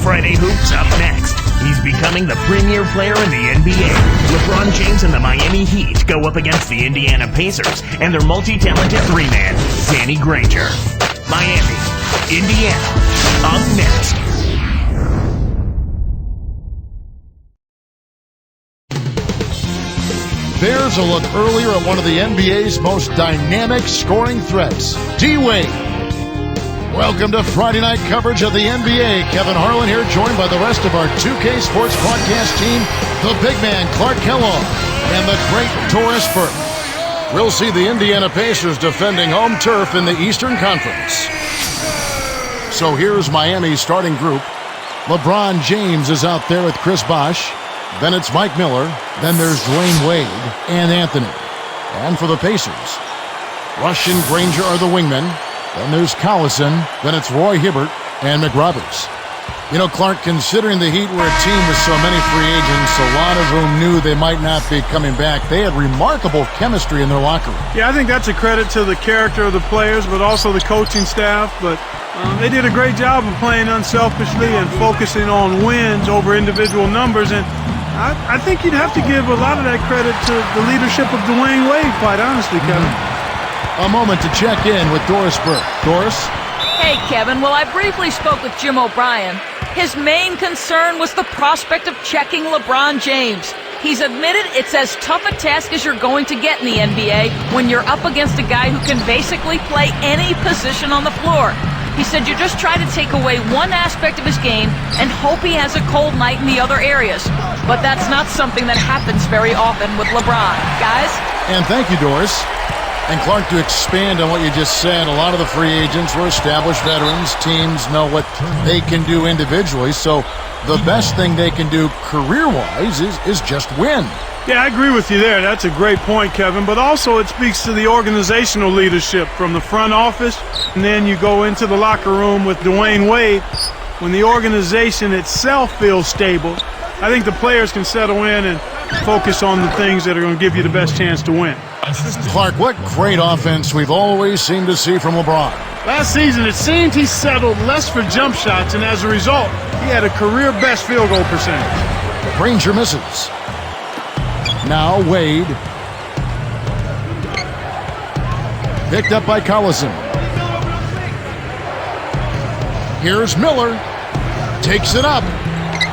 Friday Hoops up next. He's becoming the premier player in the NBA. LeBron James and the Miami Heat go up against the Indiana Pacers and their multi-talented three-man, Danny Granger. Miami, Indiana, up next. There's a look earlier at one of the NBA's most dynamic scoring threats, D-Wade. Welcome to Friday night coverage of the NBA. Kevin Harlan here, joined by the rest of our 2K Sports broadcast team, the big man Clark Kellogg and the great Doris Burke. We'll see the Indiana Pacers defending home turf in the Eastern Conference. So here's Miami's starting group. LeBron James is out there with Chris Bosh. Then it's Mike Miller. Then there's Dwayne Wade and Anthony. And for the Pacers, Rush and Granger are the wingmen. Then there's Collison. Then it's Roy Hibbert and McRoberts. You know, Clark, considering the Heat were a team with so many free agents, a lot of whom knew they might not be coming back, they had remarkable chemistry in their locker room. Yeah, I think that's a credit to the character of the players, but also the coaching staff. But they did a great job of playing unselfishly and focusing on wins over individual numbers. And I think you'd have to give a lot of that credit to the leadership of Dwayne Wade, quite honestly, Kevin. A moment to check in with Doris Burke. Doris? Hey, Kevin. Well, I briefly spoke with Jim O'Brien. His main concern was the prospect of checking LeBron James. He's admitted it's as tough a task as you're going to get in the NBA when you're up against a guy who can basically play any position on the floor. He said you just try to take away one aspect of his game and hope he has a cold night in the other areas. But that's not something that happens very often with LeBron. Guys? And thank you, Doris. And Clark, to expand on what you just said, a lot of the free agents were established veterans. Teams know what they can do individually, so the best thing they can do career-wise is just win. Yeah, I agree with you there. That's a great point, Kevin. But also it speaks to the organizational leadership from the front office, and then you go into the locker room with Dwayne Wade. When the organization itself feels stable, I think the players can settle in and focus on the things that are going to give you the best chance to win. Clark, what great offense we've always seemed to see from LeBron. Last season, it seemed he settled less for jump shots, and as a result, he had a career-best field goal percentage. Granger misses. Now Wade. Picked up by Collison. Here's Miller. Takes it up.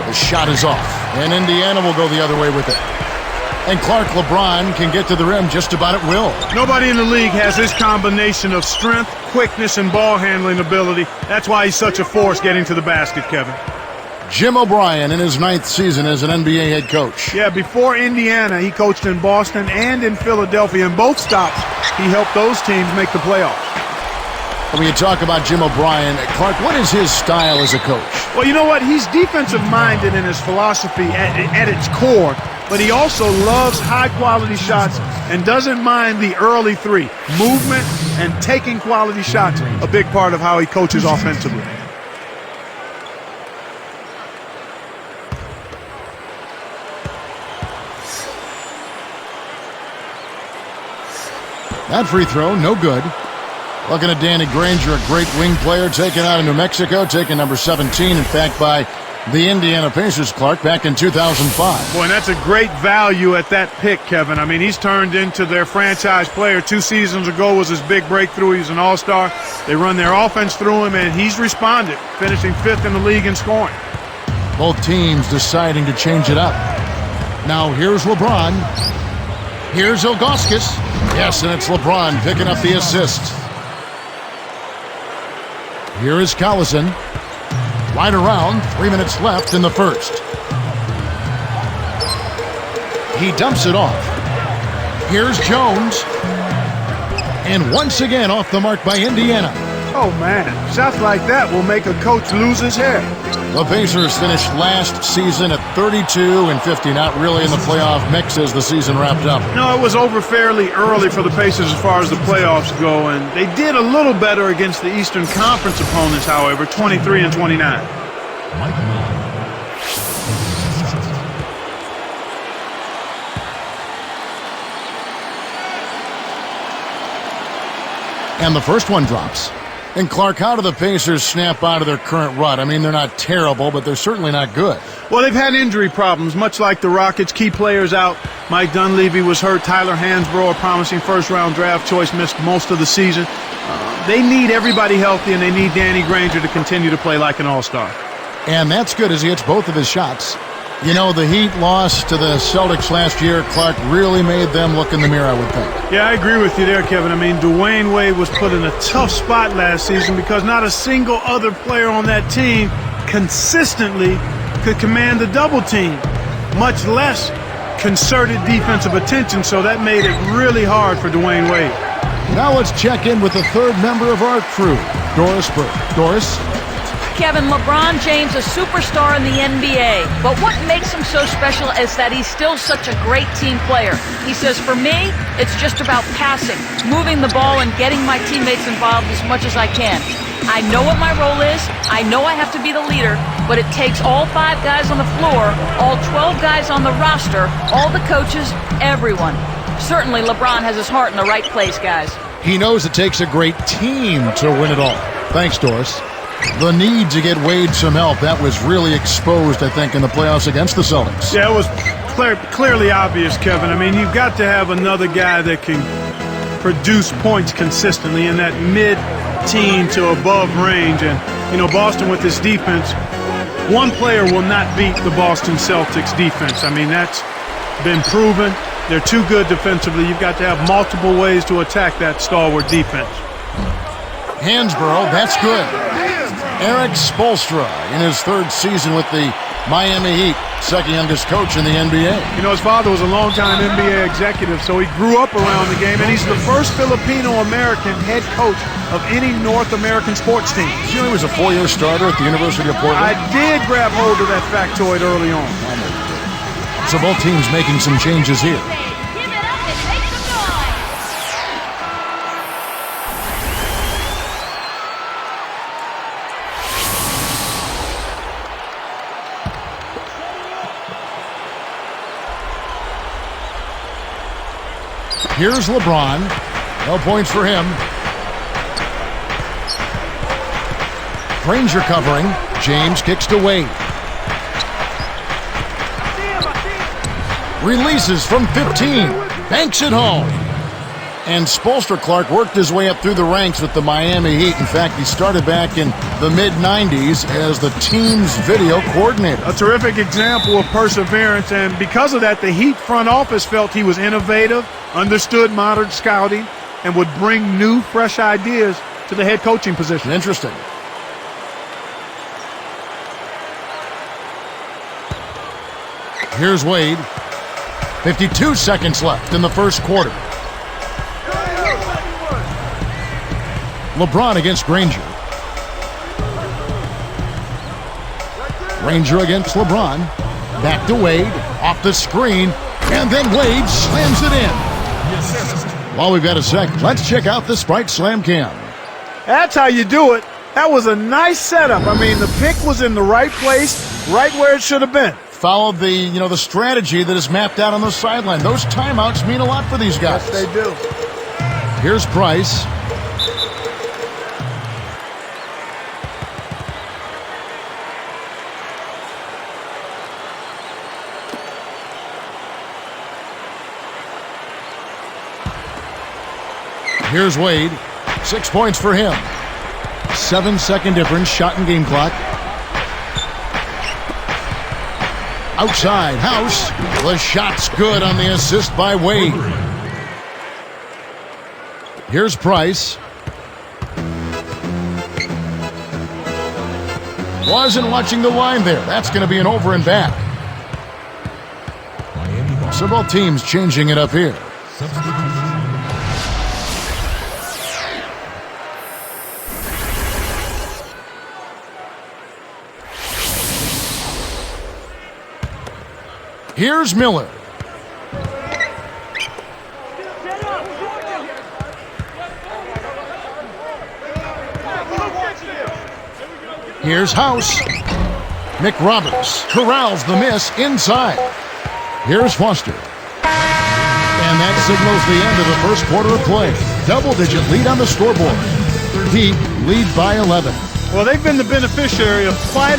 The shot is off, and Indiana will go the other way with it. And Clark, LeBron can get to the rim just about at will. Nobody in the league has this combination of strength, quickness, and ball handling ability. That's why he's such a force getting to the basket, Kevin. Jim O'Brien in his 9th season as an NBA head coach. Yeah, before Indiana, he coached in Boston and in Philadelphia. In both stops, he helped those teams make the playoffs. When you talk about Jim O'Brien, Clark, what is his style as a coach? Well, you know what? He's defensive-minded in his philosophy at its core, but he also loves high-quality shots and doesn't mind the early three. Movement and taking quality shots, a big part of how he coaches offensively. That free throw, no good. Looking at Danny Granger, a great wing player, taken out of New Mexico, taken number 17, in fact, by the Indiana Pacers, Clark, back in 2005. Boy, and that's a great value at that pick, Kevin. I mean, he's turned into their franchise player. 2 seasons ago was his big breakthrough. He's an all-star. They run their offense through him, and he's responded, finishing 5th in the league in scoring. Both teams deciding to change it up. Now here's LeBron. Here's Ilgauskas. Yes, and it's LeBron picking up the assist. Here is Collison. Right around, 3 minutes left in the first. He dumps it off. Here's Jones. And once again off the mark by Indiana. Oh, man. Shots like that will make a coach lose his hair. The Pacers finished last season at 32-50, not really in the playoff mix as the season wrapped up. No, it was over fairly early for the Pacers as far as the playoffs go, and they did a little better against the Eastern Conference opponents, however, 23-29. And the first one drops. And Clark, how do the Pacers snap out of their current rut? I mean, they're not terrible, but they're certainly not good. Well, they've had injury problems, much like the Rockets. Key players out. Mike Dunleavy was hurt. Tyler Hansbrough, a promising first-round draft choice, missed most of the season. They need everybody healthy, and they need Danny Granger to continue to play like an all-star. And that's good as he hits both of his shots. You know, the Heat lost to the Celtics last year. Clark really made them look in the mirror, I would think. Yeah, I agree with you there, Kevin. I mean, Dwayne Wade was put in a tough spot last season because not a single other player on that team consistently could command a double team, much less concerted defensive attention, so that made it really hard for Dwayne Wade. Now let's check in with the third member of our crew, Doris Burke. Doris? Kevin, LeBron James, a superstar in the NBA. But what makes him so special is that he's still such a great team player. He says, for me, it's just about passing, moving the ball, and getting my teammates involved as much as I can. I know what my role is. I know I have to be the leader, but it takes all 5 guys on the floor, all 12 guys on the roster, all the coaches, everyone. Certainly, LeBron has his heart in the right place, guys. He knows it takes a great team to win it all. Thanks, Doris. The need to get Wade some help, that was really exposed, I think, in the playoffs against the Celtics. Yeah, it was clearly obvious, Kevin. I mean, you've got to have another guy that can produce points consistently in that mid-teen to above range. And, you know, Boston with this defense, one player will not beat the Boston Celtics defense. I mean, that's been proven. They're too good defensively. You've got to have multiple ways to attack that stalwart defense. Hansbrough, that's good. Eric Spoelstra in his 3rd season with the Miami Heat, second youngest coach in the NBA. You know, his father was a longtime NBA executive, so he grew up around the game, and he's the first Filipino-American head coach of any North American sports team. You know he was a 4-year starter at the University of Portland? I did grab hold of that factoid early on. So both teams making some changes here. Here's LeBron. No points for him. Granger covering. James kicks to Wade. Releases from 15. Banks it home. And Spoelstra, Clark, worked his way up through the ranks with the Miami Heat. In fact, he started back in the mid-90s as the team's video coordinator. A terrific example of perseverance, and because of that, the Heat front office felt he was innovative, understood modern scouting, and would bring new, fresh ideas to the head coaching position. Interesting. Here's Wade. 52 seconds left in the first quarter. LeBron against Granger. Granger against LeBron. Back to Wade. Off the screen. And then Wade slams it in. While we've got a sec, let's check out the Sprite Slam Cam. That's how you do it. That was a nice setup. I mean, the pick was in the right place, right where it should have been. Followed the strategy that is mapped out on the sideline. Those timeouts mean a lot for these guys. Yes, they do. Here's Price. Here's Wade. 6 points for him. 7-second difference, shot and game clock. Outside, House. The shot's good on the assist by Wade. Here's Price. Wasn't watching the line there. That's going to be an over and back. So both teams changing it up here. Here's Miller. Here's House. McRoberts corrals the miss inside. Here's Foster. And that signals the end of the first quarter of play. Double-digit lead on the scoreboard. Heat lead by 11. Well, they've been the beneficiary of quite